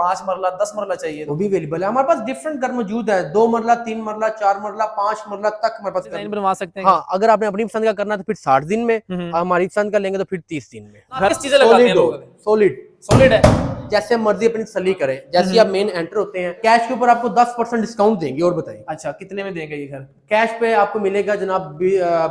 5 मरला 10 मरला चाहिए वो भी अवेलेबल है। हमारे पास डिफरेंट घर मौजूद है, 2 मरला 3 मरला 4 मरला 5 मरला तक हमारे पास डिजाइन बनवा सकते हैं। हाँ, अगर आपने अपनी पसंद का करना तो फिर 60 दिन में, हमारी पसंद का लेंगे तो फिर 30 दिन में। घर किस चीजें लगाते हैं लोग? सॉलिड है, जैसे मर्जी अपनी तसल्ली करें। जैसे आप मेन एंटर होते हैं, कैश के ऊपर आपको 10% डिस्काउंट देंगे। और बताइए अच्छा कितने में देंगे ये घर? कैश पे आपको मिलेगा जनाब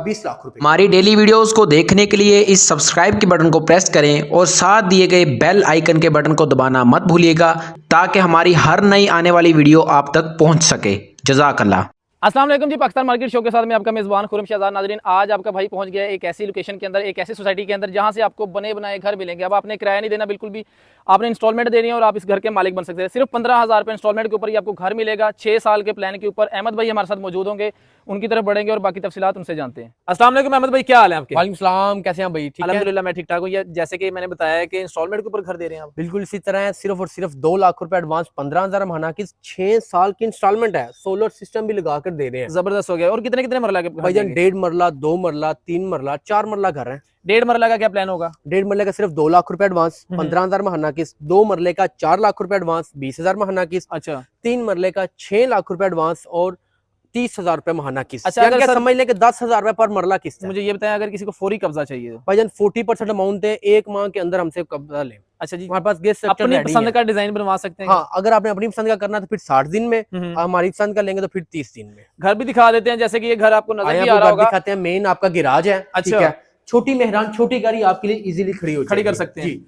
20 लाख रुपए। हमारी डेली वीडियोस को देखने के लिए इस सब्सक्राइब के बटन को प्रेस करें और साथ दिए गए बेल आइकन के बटन को दबाना मत भूलिएगा, ताकि हमारी हर नई आने वाली वीडियो आप तक पहुंच सके। जज़ाकल्लाह। अस्सलाम वालेकुम जी, पाकिस्तान मार्केट शो के साथ मैं आपका मेज़बान खुरम शहजाद। नाज़रीन, आज आपका भाई पहुंच गया है एक ऐसी लोकेशन के अंदर, एक ऐसी सोसाइटी के अंदर जहां से आपको बने बनाए घर मिलेंगे। अब आपने किराया नहीं देना बिल्कुल भी, आपने इंस्टॉलमेंट देनी है और आप इस घर के मालिक बन सकते हैं। सिर्फ 15,000 रुपये इंस्टॉलमेंट के ऊपर ही आपको घर मिलेगा, 6 साल के प्लान के ऊपर। अहमद भाई हमारे साथ मौजूद होंगे, उनकी तरफ बढ़ेंगे और बाकी तफसीलात उनसे जानते हैं। अस्सलाम वालेकुम अहमद भाई, क्या हाल है आपके? वालेकुम सलाम, कैसे हैं भाई? ठीक है अल्हम्दुलिल्लाह, मैं ठीक ठाक हूँ। जैसे कि मैंने बताया कि इंस्टॉलमेंट के ऊपर घर दे रहे हैं आप। बिल्कुल इसी तरह है, सिर्फ और सिर्फ 2 लाख रुपए एडवांस, 15,000 महाना की 6 साल की इंस्टॉलमेंट है। सोलर सिस्टम भी लगा कर दे रहे हैं। जबरदस्त हो गया। और कितने कितने मरला के भाईजान 1.5 मरला, 2 मरला, 3 मरला, 4 मरला घर है। 1.5 मरला का क्या प्लान होगा? 1.5 मरले का सिर्फ 2 लाख रुपए एडवांस, 15,000 महाना किस्त। 2 मरले का 4 लाख रुपए एडवांस, 20,000 महाना किस्त। अच्छा। 3 मरले का 6 लाख रुपए एडवांस और 30,000 रुपए महाना किस्त। अच्छा, अगर सर समझ लें कि 10,000 रुपए पर मरला किस्त है। मुझे ये बताएं, अगर किसी को फौरी कब्जा चाहिए भाईजान 40% अमाउंट है, 1 माह के अंदर हमसे कब्जा लें। अच्छा जी, हमारे पास गेस्ट अपनी पसंद का डिजाइन बनवा सकते हैं। हाँ, अगर आपने अपनी पसंद का करना तो फिर 60 दिन में, हमारी पसंद का लेंगे तो फिर 30 दिन में। घर भी दिखा देते हैं, जैसे कि ये घर आपको नजर भी आ रहा होगा। दिखाते हैं, मेन आपका गिराज है। अच्छा। ठीक है, छोटी मेहरान, छोटी गाड़ी आपके लिए इजीली खड़ी कर सकते हैं जी।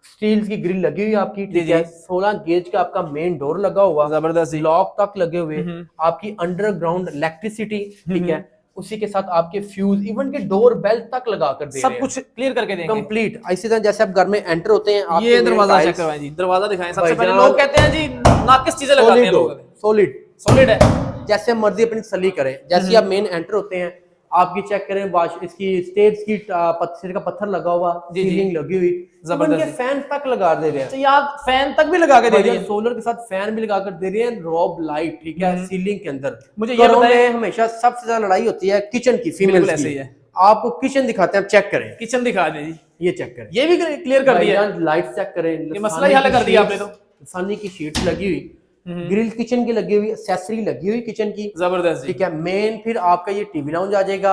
स्टील की ग्रिल लगी हुई आपकी, ठीक है। 16 गेज का आपका मेन डोर लगा हुआ, जबरदस्त लॉक तक लगे हुए, आपकी अंडरग्राउंड इलेक्ट्रिसिटी, ठीक है। उसी के साथ आपके फ्यूज, इवन के डोर बेल तक लगा कर दे सब कुछ क्लियर करके देंगे कंप्लीट। इसी तरह जैसे आप घर में एंटर होते हैं, ये दरवाजा चेक करवाएं जी, दरवाजा दिखाएं। सबसे पहले लोग कहते हैं जी नाकिस चीजें लगाते हैं लोग। सॉलिड है, जैसे मर्जी अपनी तसल्ली करें। जैसे आप मेन एंटर होते हैं, आपकी चेक करें, इसकी स्टेज की पत्थर का पत्थर लगा हुआ, सीलिंग लगी हुई, जबरदस्त। फैन तक लगा दे रहे हैं। तो यार फैन तक भी लगा के दे रही है, सोलर के साथ फैन भी लगा कर दे रहे हैं, रोब लाइट, ठीक है, सीलिंग के अंदर। मुझे ये बताएं, हमेशा सबसे ज्यादा लड़ाई होती है किचन की, फीमेल ऐसे ही है। आपको किचन दिखाते हैं, आप चेक करें, किचन दिखा दे जी, ये चेक करें, ये भी क्लियर कर दिया, लाइट चेक करें, ये मसला ही हल कर दिया आपने। तो सानी की शीट लगी हुई, ग्रिल किचन की लगी हुई, एक्सेसरी लगी हुई किचन की, जबरदस्त, ठीक है। मेन फिर आपका ये टीवी लाउंज आ जाएगा,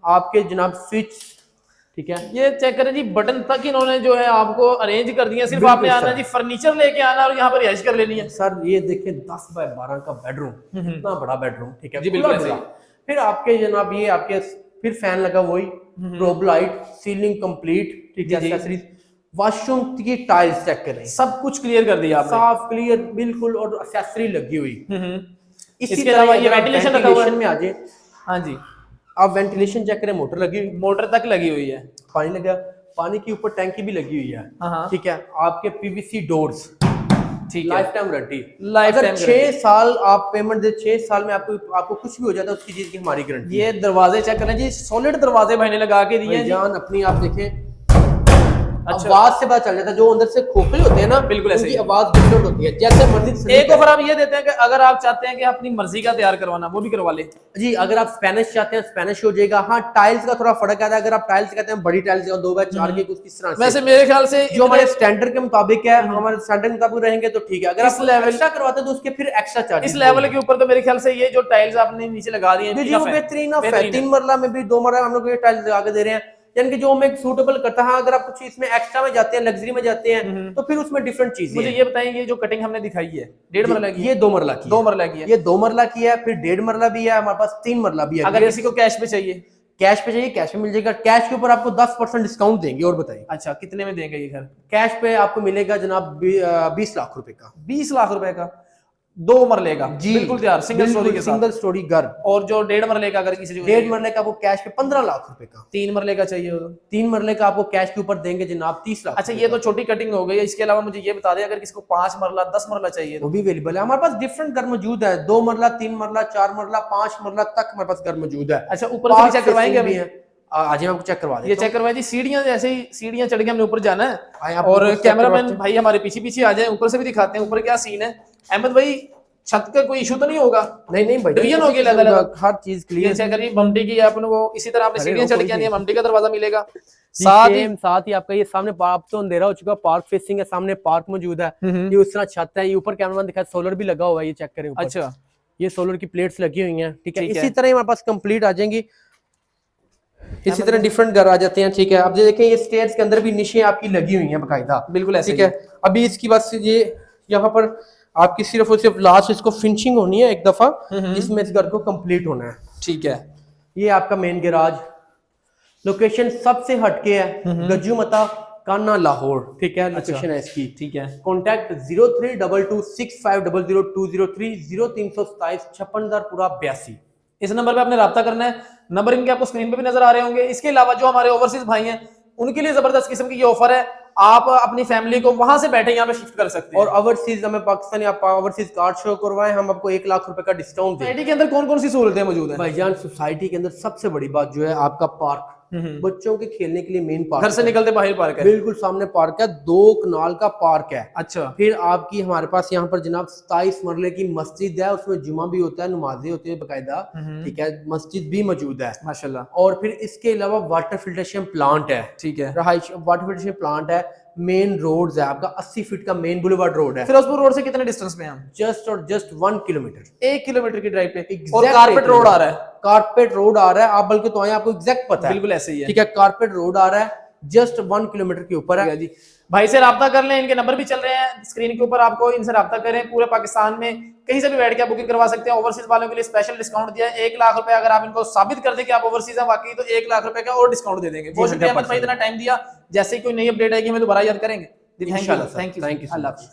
आपके जनाब स्विच, ठीक है। ये चेक करें जी, बटन तक इन्होंने जो है आपको अरेंज कर दिया। सिर्फ आपने आना जी, फर्नीचर लेके आना और यहाँ पर रिहाइश कर लेनी है। सर ये देखिए 10 बाय 12 का बेडरूम, इतना बड़ा बेडरूम, ठीक है जी, बिल्कुल ऐसे ही। फिर आपके जनाब ये आपके फिर फैन लगा, वही रोब लाइट, सीलिंग कंप्लीट, ठीक है, एक्सेसरीज, वॉशरूम की टाइल्स चेक करें, सब कुछ क्लियर कर दिया आपने, साफ क्लियर बिल्कुल, और एक्सेसरी लगी हुई। इसके अलावा ये वेंटिलेशन रखा हुआ है में आ जाए। हाँ जी, आप वेंटिलेशन चेक करें, मोटर लगी हुई, मोटर तक लगी हुई है, पानी लगा, पानी के ऊपर टैंकी भी लगी हुई है, ठीक है। आपके पीवीसी डोर्स, ठीक है, लाइफ टाइम गारंटी। अगर 6 साल आप पेमेंट दे, 6 साल में आपको कुछ भी हो जाता है, उसकी चीज की हमारी गारंटी। ये दरवाजे चेक करें जी, सॉलिड दरवाजे भाई ने लगा के दिए हैं जान। अपनी आप देखें, अच्छा, आवाज से पता चल जाता है, जो अंदर से खोखले होते हैं ना, बिल्कुल ऐसी आवाज डिफरेंट होती है। जैसे मर्जी एक ऑफर आप ये देते हैं कि अगर आप चाहते हैं कि अपनी मर्जी का तैयार करवाना, वो भी करवा ले जी। अगर आप स्पेनिश चाहते हैं, स्पेनिश हो जाएगा। हाँ, टाइल्स का थोड़ा फर्क आता है। अगर आप टाइल्स कहते हैं बड़ी टाइल्स 2 बाय 4 की, कुछ किस तरह से, वैसे मेरे ख्याल से जो हमारे स्टैंडर्ड के मुताबिक है, हमारे स्टैंडर्ड के मुताबिक रहेंगे तो ठीक है। अगर आप लेवल एक्स्ट्रा करवाते हैं तो उसके फिर एक्स्ट्रा चार्ज। इस लेवल के ऊपर तो मेरे ख्याल से ये जो टाइल्स आपने नीचे लगा दी है, वो बेहतरीन है। 3 मरला में भी 2 मरला हम लोग ये टाइल्स लगा के दे रहे हैं, यानी कि जो हमें सूटेबल करता है। अगर आप कुछ इसमें एक्स्ट्रा में जाते हैं, लग्जरी में जाते हैं, तो फिर उसमें डिफरेंट चीजें। मुझे ये बताएं, ये जो कटिंग हमने दिखाई है 1.5 मरला की, ये 2 मरला की, 2 मरला की है, ये 2 मरला की है, फिर 1.5 मरला भी है, हमारे पास 3 मरला भी है। अगर किसी को कैश पे चाहिए, कैश पे चाहिए, कैश में मिल जाएगा। कैश के ऊपर आपको 10% डिस्काउंट देंगे। और बताइए, अच्छा कितने में देंगे ये घर? कैश पे आपको मिलेगा जनाब 20 लाख रुपए का। 20 लाख रुपए का 2 मरले का जी, बिल्कुल तैयार, सिंगल स्टोरी के साथ, सिंगल स्टोरी घर। और जो 1.5 मरले का, अगर किसी को 1.5 मरले का, वो कैश पे 15 लाख रुपए का। 3 मरले का चाहिए हो तो 3 मरले का आपको कैश के ऊपर देंगे जनाब 30 लाख। अच्छा, ये तो छोटी कटिंग हो गई। इसके अलावा मुझे ये बता दें, अगर किसी को 5 मरला 10 मरला चाहिए, वो भी अवेलेबल है। हमारे पास डिफरेंट घर मौजूद है, 2 मरला 3 मरला 4 मरला 5 मरला तक हमारे पास घर मौजूद है। अच्छा, ऊपर से चेक करवाएंगे अभी? आज हम आपको चेक करवा दें। ये चेक करवाएं जी, सीढ़ियां, जैसे ही सीढ़ियां चढ़ के हमने ऊपर जाना है, और कैमरामैन भाई हमारे पीछे पीछे आ जाए, ऊपर से भी दिखाते हैं ऊपर क्या सीन है। अहमद भाई छत का कोई इशू तो नहीं होगा? नहीं नहीं भाई, डिवीजन होगी अलग-अलग, हर चीज क्लियर चेक करिए। ममटी की अपन वो इसी तरह आपने सीढ़ियां चढ़ के आनी है, ममटी का दरवाजा मिलेगा साथ ही आपका ये सामने आप तो अंधेरा हो चुका, पार्क फेसिंग है, सामने पार्क मौजूद है, ये उस तरह छत है, ये ऊपर कैमरामैन दिखा सोलर भी लगा हुआ है, ये चेक करें ऊपर। अच्छा, ये सोलर की प्लेट्स लगी हुई हैं, ठीक है। इसी तरह हमारे पास कंप्लीट आ जाएंगी, इसी तरह डिफरेंट घर आ जाते हैं, ठीक है। अब देखें ये स्टेयर्स के अंदर भी निशें आपकी लगी हुई हैं बकायदा, बिल्कुल ऐसे ठीक है। अभी इसकी बस ये यहाँ पर आपकी सिर्फ और सिर्फ लास्ट इसको फिनिशिंग होनी है एक दफा, इसमें इस घर को कंप्लीट होना है, ठीक है। ये आपका मेन गैराज, लोकेशन सबसे हटके है, गज्जू मता कान्ना लाहौर, ठीक है। लोकेशन है इसकी, ठीक है। कॉन्टैक्ट 032265000203 0327 56,000 इस नंबर पे आपने राब्ता करना है। नंबर इनके आपको स्क्रीन पे भी नजर आ रहे होंगे। इसके अलावा जो हमारे ओवरसीज भाई हैं उनके लिए जबरदस्त किस्म की ये ऑफर है, आप अपनी फैमिली को वहां से बैठे यहाँ पे शिफ्ट कर सकते हैं। और ओवरसीज हमें पाकिस्तानी आप ओवरसीज कार्ड शो करवाएं, हम आपको 1 लाख रुपए का डिस्काउंट दें। सोसाइटी के अंदर कौन कौन सी सहूलतें मौजूद हैं? भाईजान सोसाइटी के अंदर सबसे बड़ी बात जो है आपका पार्क, बच्चों के खेलने के लिए मेन पार्क, घर से निकलते बाहर पार्क है, बिल्कुल सामने पार्क है, 2 कनाल का पार्क है। अच्छा, फिर आपकी हमारे पास यहाँ पर जनाब 27 मरले की मस्जिद है, उसमें जुमा भी होता है, नमाजें होती है बकायदा, ठीक है। मस्जिद भी मौजूद है माशाल्लाह। और फिर इसके अलावा वाटर फिल्ट्रेशन प्लांट है, ठीक है। रहाइश वाटर फिल्ट्रेशन प्लांट है, मेन रोड्स है आपका 80 फीट का मेन बुलेवार्ड रोड है। फिरोजपुर रोड से कितने डिस्टेंस पे हैं हम? जस्ट 1 किलोमीटर, 1 किलोमीटर की ड्राइव पे। Exact और कारपेट रोड आ रहा है, कारपेट रोड आ रहा है, आप बल्कि तो आए आपको एग्जैक्ट पता है, बिल्कुल ऐसे ही है, ठीक है। कारपेट रोड आ रहा है, जस्ट 1 किलोमीटर के ऊपर है जी। भाई से राब्ता कर लें, इनके नंबर भी चल रहे हैं स्क्रीन के ऊपर, आपको इनसे राब्ता करें। पूरे पाकिस्तान में कहीं से भी बैठ के आप बुकिंग करवा सकते हैं। ओवरसीज वालों के लिए स्पेशल डिस्काउंट दिया है 1 लाख रुपए। अगर आप इनको साबित कर दें कि आप ओवरसीज हैं वाकई, तो 1 लाख रुपए का और डिस्काउंट दे देंगे। बहुत शुक्रिया अहमद भाई, इतना टाइम दिया। जैसे ही कोई नई अपडेट आएगी हमें दोबारा याद करेंगे। थैंक यू, थैंक यू, अल्लाह हाफिज़।